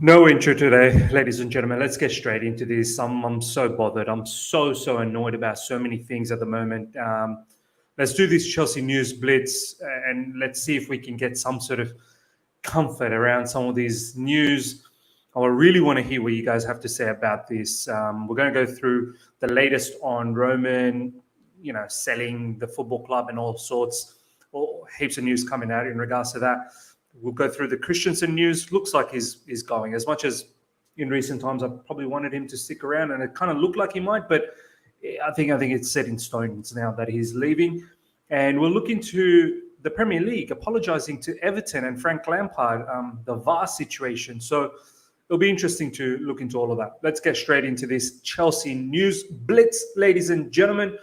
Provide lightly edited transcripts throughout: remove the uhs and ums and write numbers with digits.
No intro today, ladies and gentlemen. Let's get straight into this. I'm so bothered. I'm so annoyed about so many things at the moment. Let's do this Chelsea news blitz and let's see if we can get some sort of comfort around some of these news. I really want to hear what you guys have to say about this. We're going to go through the latest on Roman, selling the football club and all sorts, or heaps of news coming out in regards to that. We'll go through the Christensen news. Looks like he's going. As much as in recent times I probably wanted him to stick around, and it kind of looked like he might, but I think it's set in stone now that he's leaving. And we'll look into the Premier League apologising to Everton and Frank Lampard, the VAR situation. So it'll be interesting to look into all of that. Let's get straight into this Chelsea news blitz, ladies and gentlemen.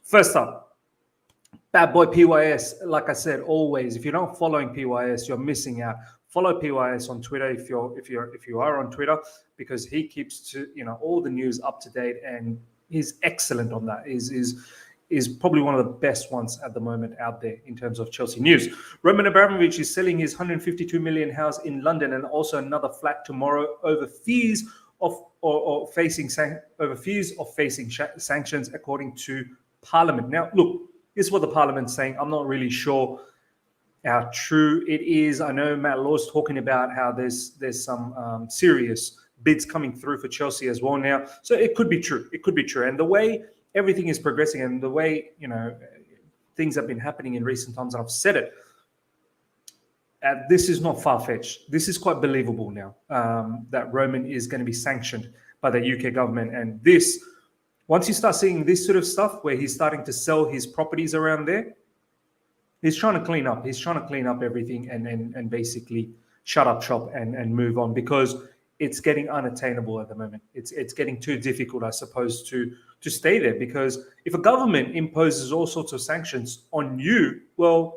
First up, bad boy PYS. Like I said, always, if you're not following PYS, you're missing out. Follow PYS on Twitter if you are on Twitter, because he keeps all the news up to date, and he's excellent on that. Is probably one of the best ones at the moment out there in terms of Chelsea news. Roman Abramovich is selling his 152 million house in London and also another flat tomorrow over fears of facing sanctions, according to Parliament. Now, look, this is what the Parliament's saying. I'm not really sure how true it is. I know Matt Law's talking about how there's some serious bids coming through for Chelsea as well now. So it could be true. It could be true. And the way everything is progressing and the way, things have been happening in recent times, and I've said it, this is not far-fetched. This is quite believable now, that Roman is going to be sanctioned by the UK government. And this, once you start seeing this sort of stuff where he's starting to sell his properties around there, he's trying to clean up. He's trying to clean up everything and basically shut up shop and move on, because it's getting unattainable at the moment. It's getting too difficult, I suppose, to stay there, because if a government imposes all sorts of sanctions on you, well,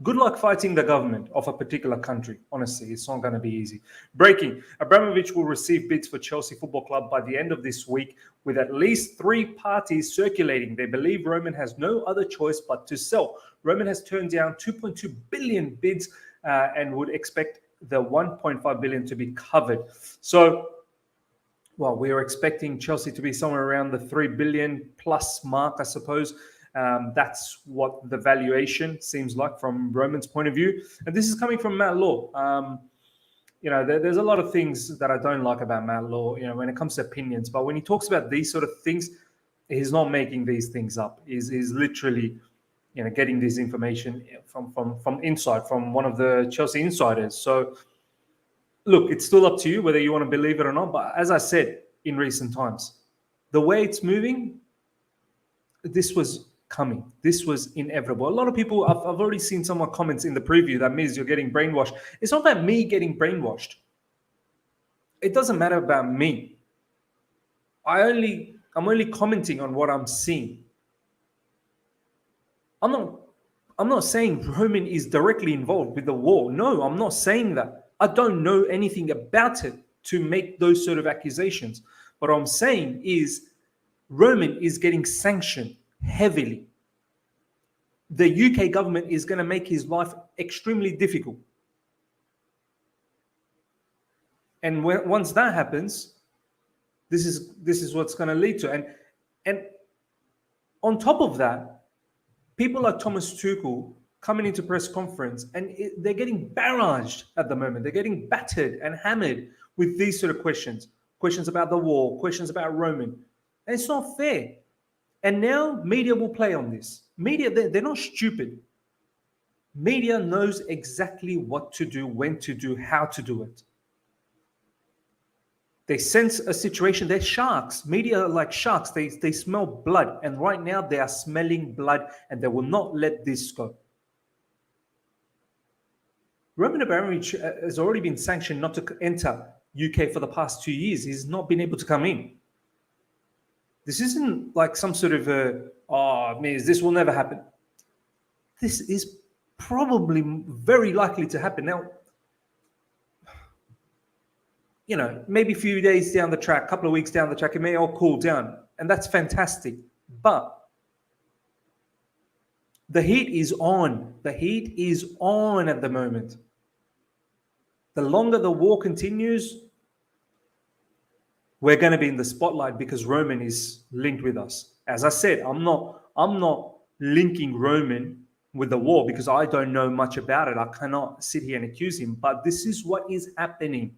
good luck fighting the government of a particular country. Honestly, it's not going to be easy. Breaking: Abramovich will receive bids for Chelsea Football Club by the end of this week, with at least 3 parties circulating. They believe Roman has no other choice but to sell. Roman has turned down 2.2 billion bids and would expect the 1.5 billion to be covered. So, well, we are expecting Chelsea to be somewhere around the 3 billion plus mark, I suppose. That's what the valuation seems like from Roman's point of view. And this is coming from Matt Law. There's a lot of things that I don't like about Matt Law, when it comes to opinions. But when he talks about these sort of things, he's not making these things up. He's literally, getting this information from inside, from one of the Chelsea insiders. So, look, it's still up to you whether you want to believe it or not. But as I said, in recent times, the way it's moving, this was coming. This was inevitable. A lot of people, I've already seen some comments in the preview that means you're getting brainwashed. It's not about me getting brainwashed. It doesn't matter about me. I'm only commenting on what I'm seeing. I'm not saying Roman is directly involved with the war. No, I'm not saying that. I don't know anything about it to make those sort of accusations. What I'm saying is Roman is getting sanctioned heavily. The UK government is going to make his life extremely difficult. And once that happens, this is what's going to lead to. And on top of that, people like Thomas Tuchel coming into press conference, and they're getting barraged at the moment. They're getting battered and hammered with these sort of questions about the war, questions about Roman. And it's not fair. And now media will play on this. Media, they're not stupid. Media knows exactly what to do, when to do, how to do it. They sense a situation. They're sharks. Media are like sharks. They smell blood. And right now they are smelling blood, and they will not let this go. Roman Abramovich has already been sanctioned not to enter UK for the past 2 years. He's not been able to come in. This isn't like some sort of this will never happen. This is probably very likely to happen. Now, maybe a few days down the track, a couple of weeks down the track, it may all cool down. And that's fantastic. But the heat is on. The heat is on at the moment. The longer the war continues, we're going to be in the spotlight because Roman is linked with us. As I said, I'm not linking Roman with the war because I don't know much about it. I cannot sit here and accuse him, but this is what is happening.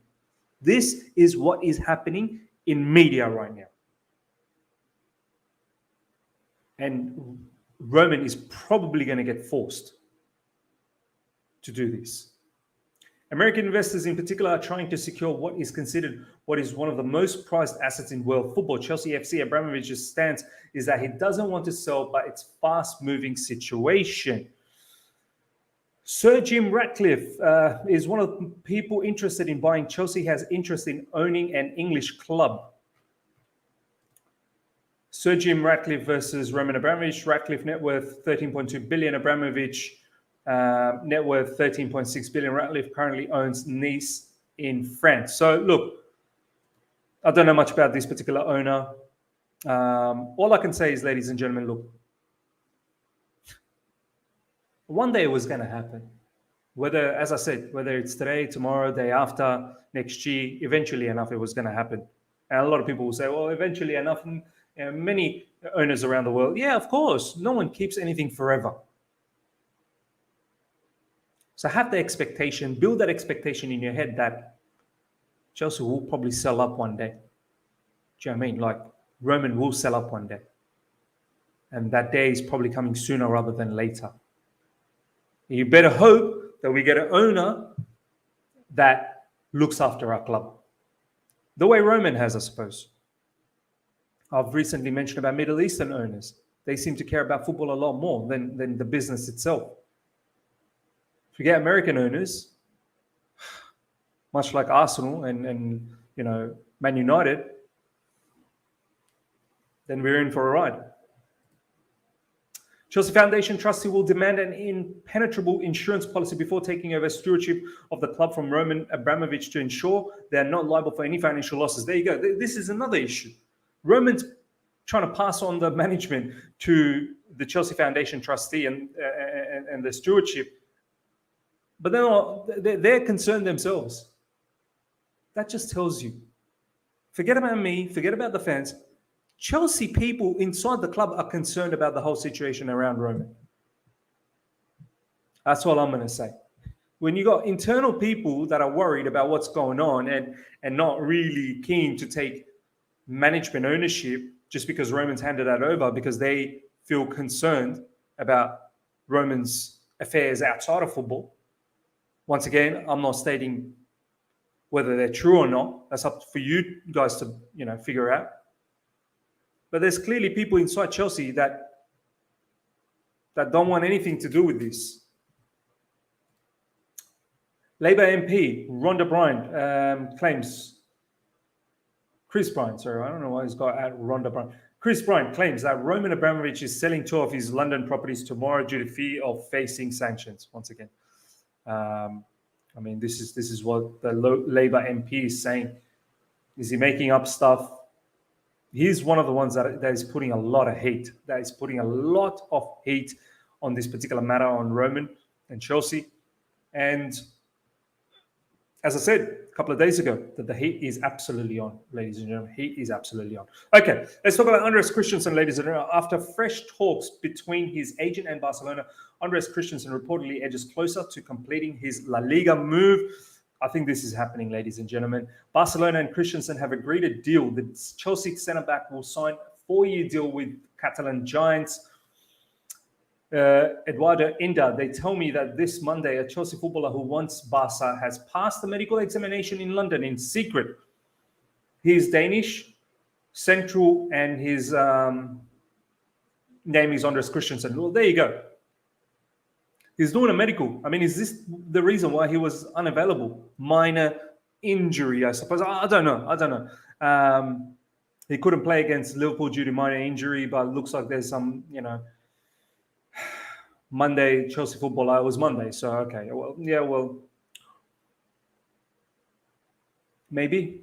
This is what is happening in media right now. And Roman is probably going to get forced to do this. American investors in particular are trying to secure what is considered what is one of the most prized assets in world football. Chelsea FC Abramovich's stance is that he doesn't want to sell, but it's a fast-moving situation. Sir Jim Ratcliffe is one of the people interested in buying. Chelsea has interest in owning an English club. Sir Jim Ratcliffe versus Roman Abramovich. Ratcliffe net worth 13.2 billion. Abramovich net worth 13.6 billion. Ratcliffe currently owns Nice in France. So look, I don't know much about this particular owner. All I can say is, ladies and gentlemen, look, one day it was going to happen. Whether, as I said, whether it's today, tomorrow, day after, next year, eventually enough it was going to happen. And a lot of people will say, well, eventually enough. And many owners around the world, yeah, of course, no one keeps anything forever. So have the expectation, build that expectation in your head that Chelsea will probably sell up one day. Do you know what I mean? Like Roman will sell up one day. And that day is probably coming sooner rather than later. You better hope that we get an owner that looks after our club. The way Roman has, I suppose. I've recently mentioned about Middle Eastern owners. They seem to care about football a lot more than the business itself. Forget American owners, much like Arsenal and Man United, then we're in for a ride. Chelsea Foundation trustee will demand an impenetrable insurance policy before taking over stewardship of the club from Roman Abramovich to ensure they are not liable for any financial losses. There you go. This is another issue. Roman's trying to pass on the management to the Chelsea Foundation trustee and the stewardship, but they're concerned themselves. That just tells you, forget about me, forget about the fans. Chelsea people inside the club are concerned about the whole situation around Roman. That's all I'm going to say. When you got internal people that are worried about what's going on and not really keen to take management ownership just because Roman's handed that over because they feel concerned about Roman's affairs outside of football. Once again, I'm not stating whether they're true or not. That's up for you guys to figure out. But there's clearly people inside Chelsea that don't want anything to do with this. Labour MP Rhonda Bryant claims. Chris Bryant, sorry, I don't know why he's got at Rhonda Bryant. Chris Bryant claims that Roman Abramovich is selling 2 of his London properties tomorrow due to fear of facing sanctions. Once again, this is what the Labour MP is saying. Is he making up stuff? He's one of the ones that is putting a lot of hate. That is putting a lot of hate on this particular matter on Roman and Chelsea. And as I said a couple of days ago, that the heat is absolutely on, ladies and gentlemen. Heat is absolutely on. Okay, let's talk about Andreas Christensen, ladies and gentlemen. After fresh talks between his agent and Barcelona, Andreas Christensen reportedly edges closer to completing his La Liga move. I think this is happening, ladies and gentlemen. Barcelona and Christensen have agreed a deal. The Chelsea centre-back will sign a 4-year deal with Catalan giants. Edouard Mendy, they tell me that this Monday, a Chelsea footballer who wants Barca has passed the medical examination in London in secret. He is Danish, central, and his name is Andreas Christensen. Well, there you go. He's doing a medical. I mean, is this the reason why he was unavailable? Minor injury, I suppose. I don't know. He couldn't play against Liverpool due to minor injury, but it looks like there's some, Monday Chelsea footballer. It was Monday, so okay. Well, maybe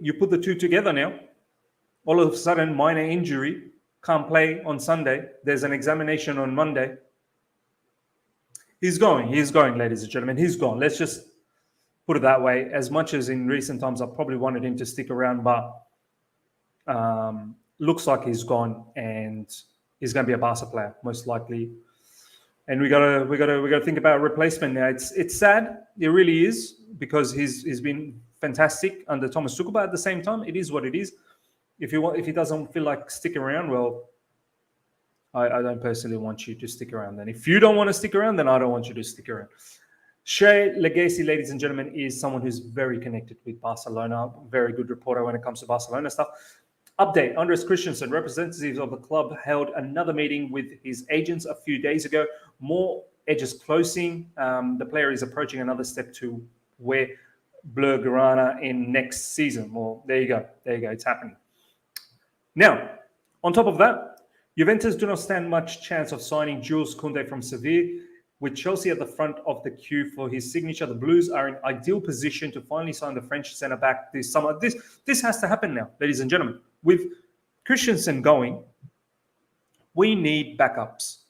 you put the two together now. All of a sudden, minor injury, can't play on Sunday. There's an examination on Monday. He's going, ladies and gentlemen. He's gone. Let's just Put it that way. As much as in recent times, I probably wanted him to stick around, but looks like he's gone, and he's going to be a Barca player most likely. And we gotta think about a replacement now. It's sad, it really is, because he's been fantastic under Thomas Tuchel, but at the same time, it is what it is. If he doesn't feel like sticking around, well, I don't personally want you to stick around. Then if you don't want to stick around, then I don't want you to stick around. Shea Legacy, ladies and gentlemen, is someone who's very connected with Barcelona. Very good reporter when it comes to Barcelona stuff. Update, Andreas Christensen, representatives of the club held another meeting with his agents a few days ago. More edges closing. The player is approaching another step to wear Blaugrana in next season. Well, there you go. It's happening. Now, on top of that, Juventus do not stand much chance of signing Jules Koundé from Seville. With Chelsea at the front of the queue for his signature, the Blues are in ideal position to finally sign the French centre-back this summer. This has to happen now, ladies and gentlemen. With Christensen going, we need backups.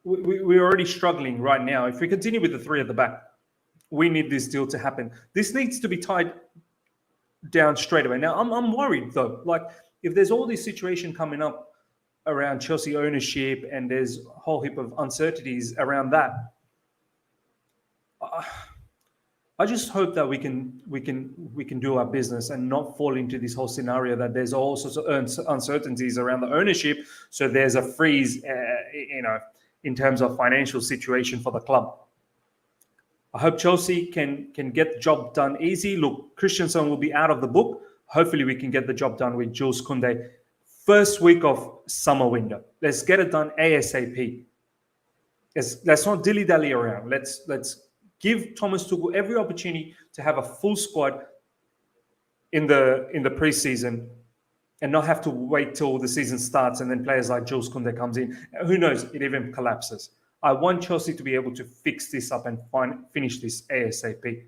We're already struggling right now. If we continue with the three at the back, we need this deal to happen. This needs to be tied down straight away. Now, I'm worried, though. Like, if there's all this situation coming up around Chelsea ownership and there's a whole heap of uncertainties around that, I just hope that we can do our business and not fall into this whole scenario that there's all sorts of uncertainties around the ownership. So there's a freeze, in terms of financial situation for the club. I hope Chelsea can get the job done easy. Look, Christensen will be out of the book. Hopefully we can get the job done with Jules Koundé. First week of summer window. Let's get it done ASAP. Let's not dilly-dally around. Let's give Thomas Tuchel every opportunity to have a full squad in the preseason and not have to wait till the season starts and then players like Jules Koundé comes in. Who knows? It even collapses. I want Chelsea to be able to fix this up and finish this ASAP.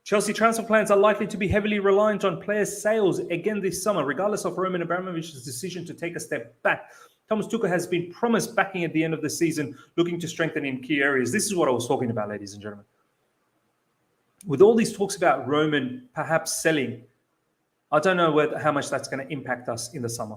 Chelsea transfer plans are likely to be heavily reliant on players' sales again this summer, regardless of Roman Abramovich's decision to take a step back. Thomas Tuchel has been promised backing at the end of the season, looking to strengthen in key areas. This is what I was talking about, ladies and gentlemen. With all these talks about Roman perhaps selling, I don't know how much that's going to impact us in the summer.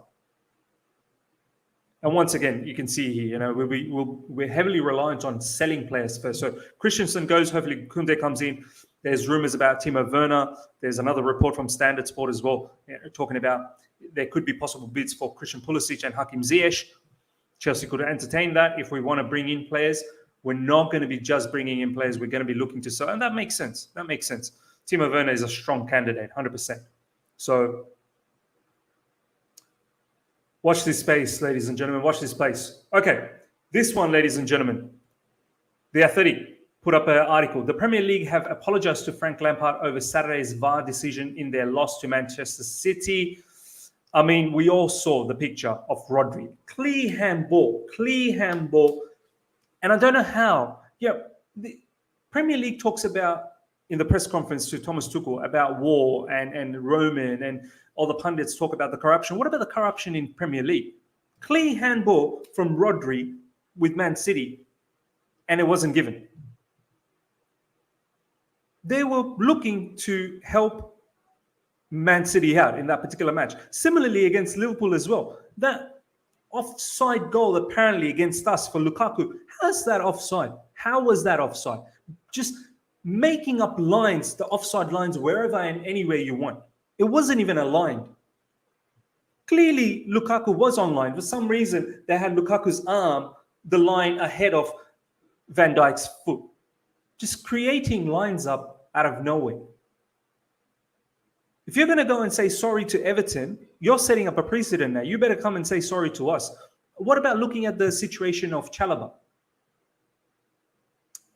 And once again, you can see here, we're heavily reliant on selling players first. So Christensen goes, hopefully Koundé comes in. There's rumors about Timo Werner. There's another report from Standard Sport as well, talking about there could be possible bids for Christian Pulisic and Hakim Ziyech. Chelsea could entertain that if we want to bring in players. We're not going to be just bringing in players. We're going to be looking to sell. And that makes sense. Timo Werner is a strong candidate, 100%. So watch this space, ladies and gentlemen. Watch this space. Okay, this one, ladies and gentlemen. The Athletic put up an article. The Premier League have apologized to Frank Lampard over Saturday's VAR decision in their loss to Manchester City. I mean, we all saw the picture of Rodri. Clear handball. And I don't know how. Yeah, the Premier League talks about, in the press conference to Thomas Tuchel, about war and Roman, and all the pundits talk about the corruption. What about the corruption in Premier League? Clear handball from Rodri with Man City, and it wasn't given. They were looking to help Man City out in that particular match. Similarly against Liverpool as well. That offside goal apparently against us for Lukaku. How's that offside? How was that offside? Just making up lines, the offside lines, wherever and anywhere you want. It wasn't even aligned. Clearly, Lukaku was online. For some reason, they had Lukaku's arm, the line ahead of Van Dijk's foot. Just creating lines up out of nowhere. If you're going to go and say sorry to Everton, you're setting up a precedent now. You better come and say sorry to us. What about looking at the situation of Chalobah?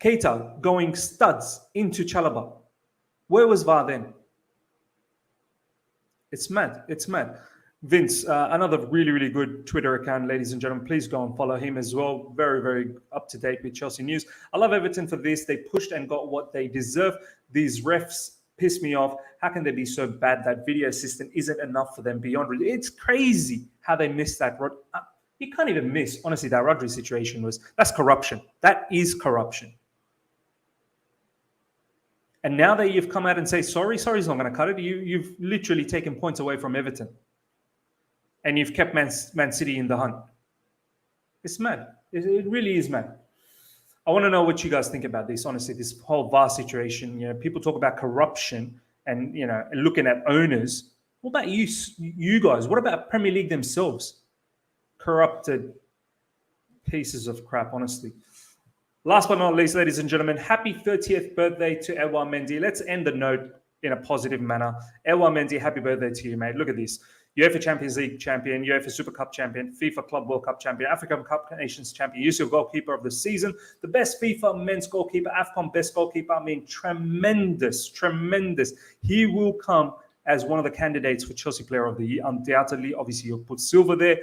Keita going studs into Chalobah. Where was VAR then? It's mad. Vince, another really, really good Twitter account, ladies and gentlemen. Please go and follow him as well. Very, very up to date with Chelsea news. I love Everton for this. They pushed and got what they deserve. These refs piss me off. How can they be so bad? That video assistant isn't enough for them beyond. It's crazy how they missed that. You can't even miss. Honestly, that Rodri situation that's corruption. That is corruption. And now that you've come out and say sorry's not going to cut it. You've literally taken points away from Everton, and you've kept Man City in the hunt. It's mad. It really is mad. I want to know what you guys think about this. Honestly, this whole VAR situation. People talk about corruption and looking at owners. What about you guys? What about Premier League themselves? Corrupted pieces of crap, honestly. Last but not least, ladies and gentlemen, happy 30th birthday to Edouard Mendy. Let's end the note in a positive manner. Edouard Mendy, happy birthday to you, mate. Look at this. UEFA Champions League champion, UEFA Super Cup champion, FIFA Club World Cup champion, African Cup Nations champion, UCL goalkeeper of the season, the best FIFA men's goalkeeper, AFCON best goalkeeper. I mean, tremendous. He will come as one of the candidates for Chelsea Player of the Year, undoubtedly. Obviously, you'll put Silva there.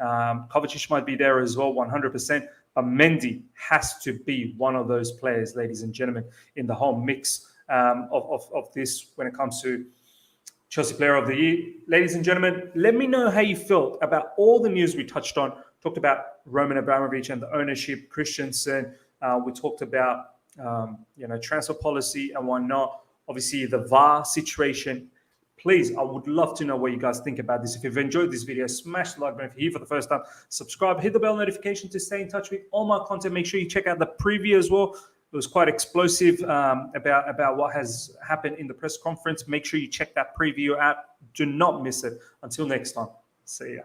Kovacic might be there as well, 100%. But Mendy has to be one of those players, ladies and gentlemen, in the whole mix of this when it comes to Chelsea Player of the Year. Ladies and gentlemen, let me know how you felt about all the news we touched on. Talked about Roman Abramovich and the ownership, Christensen. We talked about transfer policy and whatnot. Obviously, the VAR situation. Please, I would love to know what you guys think about this. If you've enjoyed this video, smash the like button. If you're here for the first time, subscribe, hit the bell notification to stay in touch with all my content. Make sure you check out the preview as well. It was quite explosive about what has happened in the press conference. Make sure you check that preview out. Do not miss it. Until next time, see ya.